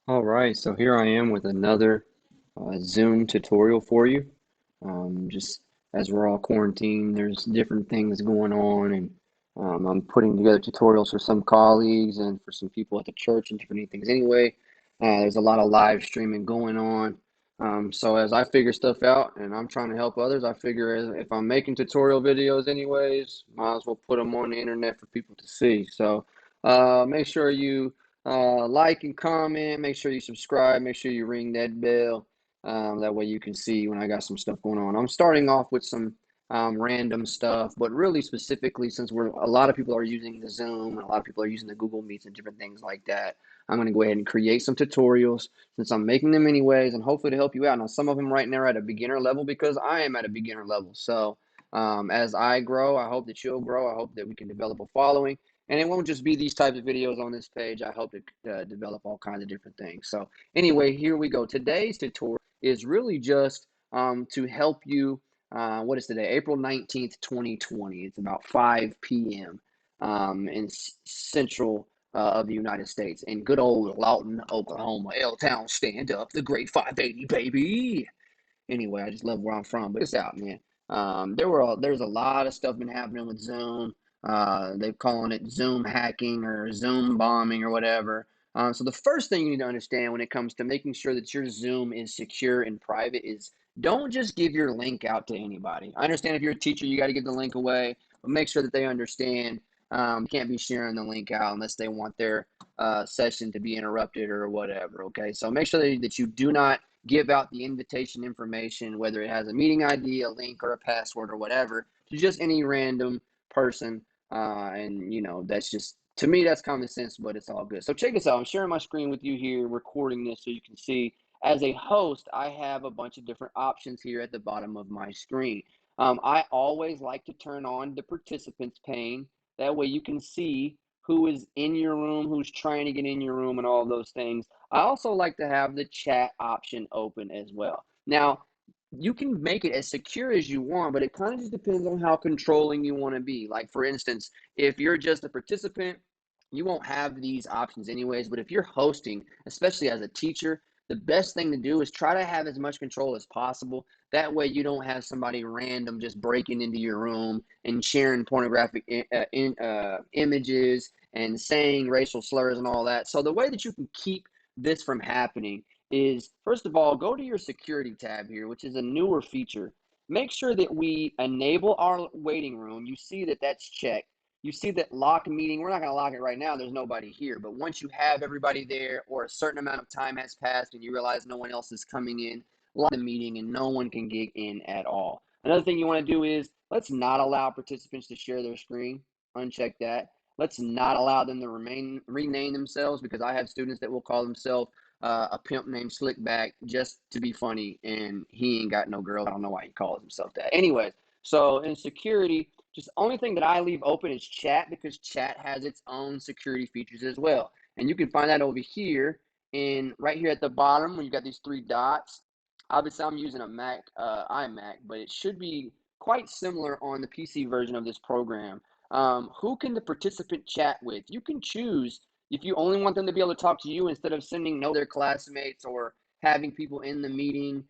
All right, so here I am with another Zoom tutorial for you. Just as we're all quarantined, there's different things going on, and I'm putting together tutorials for some colleagues and for some people at the church and different things. Anyway, there's a lot of live streaming going on. So as I figure stuff out and I'm trying to help others, I figure if I'm making tutorial videos anyways, might as well put them on the internet for people to see. So make sure you like and comment. Make sure you subscribe. Make sure you ring that bell. That way you can see when I got some stuff going on. I'm starting off with some random stuff, but really specifically, since a lot of people are using the Zoom and a lot of people are using the Google Meets and different things like that, I'm going to go ahead and create some tutorials since I'm making them anyways, and hopefully to help you out. Now, some of them right now are at a beginner level because I am at a beginner level. So as I grow, I hope that you'll grow. I hope that we can develop a following. And it won't just be these types of videos on this page. I hope to develop all kinds of different things. So anyway, here we go. Today's tutorial is really just to help you. What is today? April 19th, 2020. It's about 5 p.m. In central of the United States. In good old Lawton, Oklahoma. L-Town, stand up. The great 580, baby. Anyway, I just love where I'm from, but it's out, man. There's a lot of stuff been happening with Zoom. They're calling it Zoom hacking or Zoom bombing or whatever. So the first thing you need to understand when it comes to making sure that your Zoom is secure and private is don't just give your link out to anybody. I understand if you're a teacher, you got to give the link away, but make sure that they understand you can't be sharing the link out unless they want their session to be interrupted or whatever. Okay, so make sure that you do not give out the invitation information, whether it has a meeting ID, a link, or a password or whatever, to just any random person. And that's just, to me, that's common sense, but it's all good. So check this out. I'm sharing my screen with you here, recording this so you can see. As a host, I have a bunch of different options here at the bottom of my screen. I always like to turn on the participants pane. That way you can see who is in your room, who's trying to get in your room, and all those things. I also like to have the chat option open as well. Now, you can make it as secure as you want, but it kind of just depends on how controlling you want to be. Like, for instance, if you're just a participant, you won't have these options anyways. But if you're hosting, especially as a teacher, the best thing to do is try to have as much control as possible. That way, you don't have somebody random just breaking into your room and sharing pornographic images and saying racial slurs and all that. So, the way that you can keep this from happening is, first of all, go to your security tab here, which is a newer feature. Make sure that we enable our waiting room. You see that that's checked. You see that lock meeting. We're not going to lock it right now. There's nobody here. But once you have everybody there or a certain amount of time has passed and you realize no one else is coming in, lock the meeting and no one can get in at all. Another thing you want to do is let's not allow participants to share their screen. Uncheck that. Let's not allow them to rename themselves, because I have students that will call themselves a pimp named Slickback just to be funny, and he ain't got no girl. I don't know why he calls himself that. Anyways, so in security, just the only thing that I leave open is chat, because chat has its own security features as well. And you can find that over here in right here at the bottom when you got these three dots. Obviously, I'm using a Mac, iMac, but it should be quite similar on the PC version of this program. Who can the participant chat with? You can choose if you only want them to be able to talk to you instead of sending notes to their classmates or having people in the meeting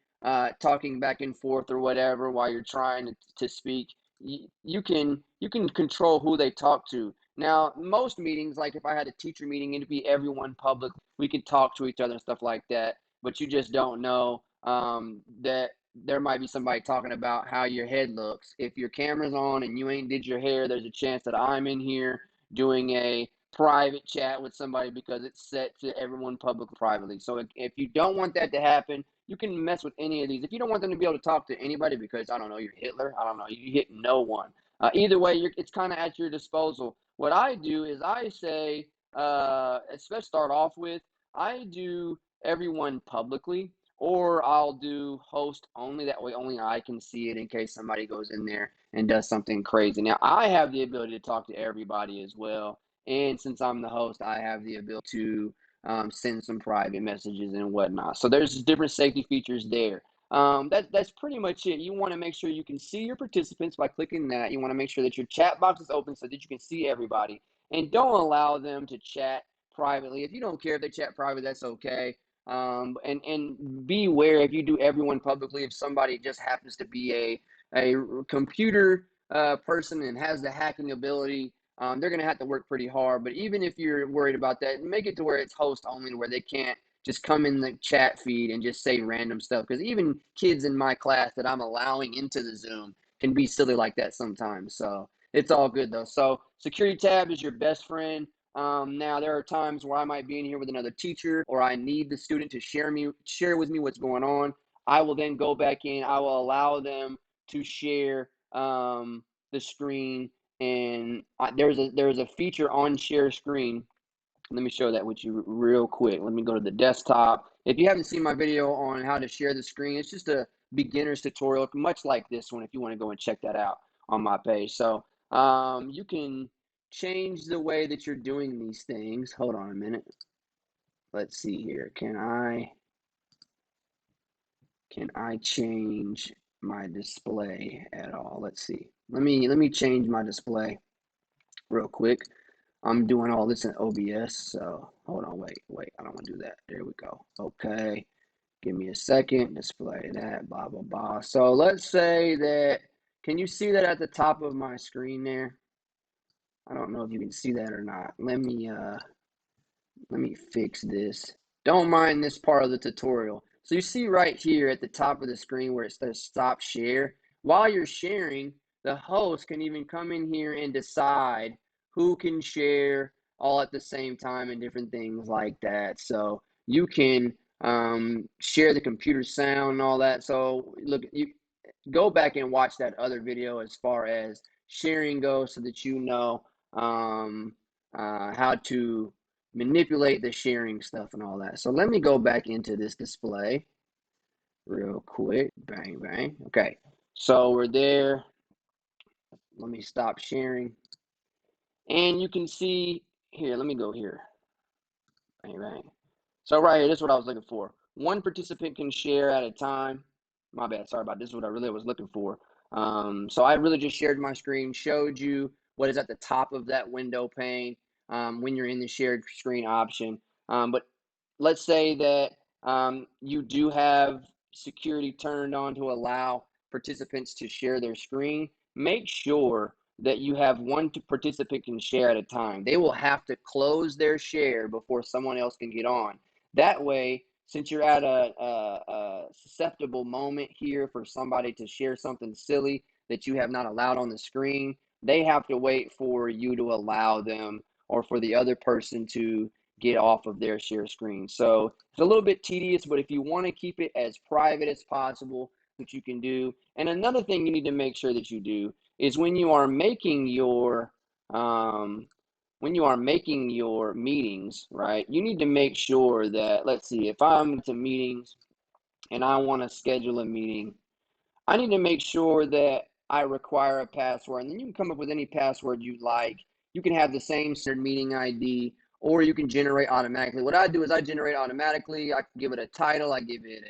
talking back and forth or whatever while you're trying to speak. You can control who they talk to. Now, most meetings, like if I had a teacher meeting, it'd be everyone public. We could talk to each other and stuff like that. But you just don't know that there might be somebody talking about how your head looks. If your camera's on and you ain't did your hair, there's a chance that I'm in here doing a private chat with somebody because it's set to everyone public privately. So if you don't want that to happen, you can mess with any of these. If you don't want them to be able to talk to anybody because, I don't know, you're Hitler, I don't know, you hit no one. Either way, it's kind of at your disposal. What I do is I say, especially start off with, I do everyone publicly, or I'll do host only. That way, only I can see it in case somebody goes in there and does something crazy. Now, I have the ability to talk to everybody as well. And since I'm the host, I have the ability to send some private messages and whatnot. So there's different safety features there. That's pretty much it. You want to make sure you can see your participants by clicking that. You want to make sure that your chat box is open so that you can see everybody. And don't allow them to chat privately. If you don't care if they chat private, that's okay. And beware if you do everyone publicly, if somebody just happens to be a computer person and has the hacking ability, they're going to have to work pretty hard. But even if you're worried about that, make it to where it's host only, where they can't just come in the chat feed and just say random stuff. Because even kids in my class that I'm allowing into the Zoom can be silly like that sometimes. So it's all good though. So security tab is your best friend. Now there are times where I might be in here with another teacher, or I need the student to share with me what's going on. I will then go back in. I will allow them to share the screen, and there's a feature on share screen. Let me show that with you real quick. Let me go to the desktop. If you haven't seen my video on how to share the screen, it's just a beginner's tutorial, much like this one, if you want to go and check that out on my page. So you can change the way that you're doing these things. Hold on a minute. Let's see here. Can I change my display at all? Let's see. Let me change my display real quick. I'm doing all this in OBS, so hold on, wait, I don't want to do that. There we go. Okay, give me a second, display that, blah, blah, blah. So let's say that, can you see that at the top of my screen there? I don't know if you can see that or not. Let me fix this. Don't mind this part of the tutorial. So you see right here at the top of the screen where it says stop share. While you're sharing, the host can even come in here and decide who can share all at the same time and different things like that. So you can share the computer sound and all that. So look, you go back and watch that other video as far as sharing goes, so that you know how to manipulate the sharing stuff and all that. So let me go back into this display real quick. Bang, bang. Okay, so we're there. Let me stop sharing. And you can see here, let me go here. Bang, bang. So right here, this is what I was looking for. One participant can share at a time. My bad, sorry about this. Is what I really was looking for. So I really just shared my screen, showed you what is at the top of that window pane when you're in the shared screen option. But let's say that you do have security turned on to allow participants to share their screen. Make sure that you have one participant can share at a time. They will have to close their share before someone else can get on. That way, since you're at a susceptible moment here for somebody to share something silly that you have not allowed on the screen, they have to wait for you to allow them, or for the other person to get off of their share screen. So it's a little bit tedious, but if you want to keep it as private as possible, what you can do. And another thing you need to make sure that you do is when you are making your meetings, right? You need to make sure that, let's see, if I'm to meetings and I want to schedule a meeting, I need to make sure that I require a password, and then you can come up with any password you like. You can have the same standard meeting ID, or you can generate automatically. What I do is I generate automatically. I can give it a title. I give it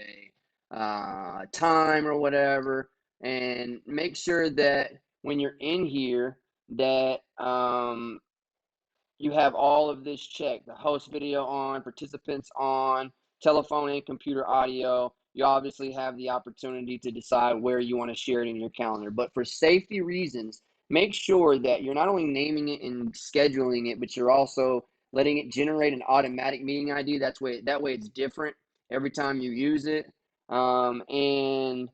a time or whatever, and make sure that when you're in here that you have all of this checked: the host video on, participants on, telephone and computer audio. You obviously have the opportunity to decide where you want to share it in your calendar. But for safety reasons, make sure that you're not only naming it and scheduling it, but you're also letting it generate an automatic meeting ID. That way it's different every time you use it. And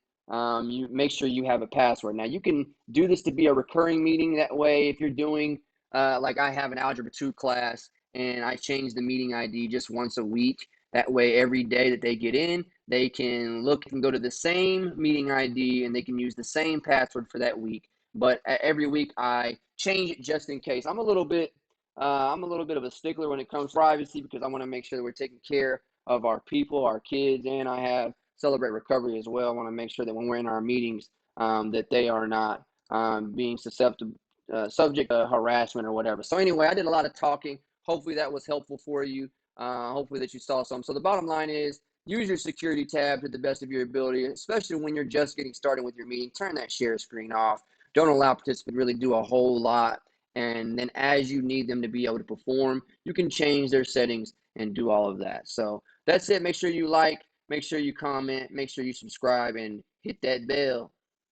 you make sure you have a password. Now you can do this to be a recurring meeting. That way, if you're doing like I have an Algebra 2 class, and I change the meeting ID just once a week. That way, every day that they get in, they can look and go to the same meeting ID, and they can use the same password for that week. But every week, I change it just in case. I'm a little bit of a stickler when it comes to privacy, because I want to make sure that we're taking care of our people, our kids, and I have Celebrate Recovery as well. I want to make sure that when we're in our meetings, that they are not being susceptible subject to harassment or whatever. So anyway, I did a lot of talking. Hopefully that was helpful for you. Hopefully that you saw some. So the bottom line is, use your security tab to the best of your ability, especially when you're just getting started with your meeting. Turn that share screen off. Don't allow participants to really do a whole lot. And then as you need them to be able to perform, you can change their settings and do all of that. So that's it. Make sure you like, make sure you comment, make sure you subscribe, and hit that bell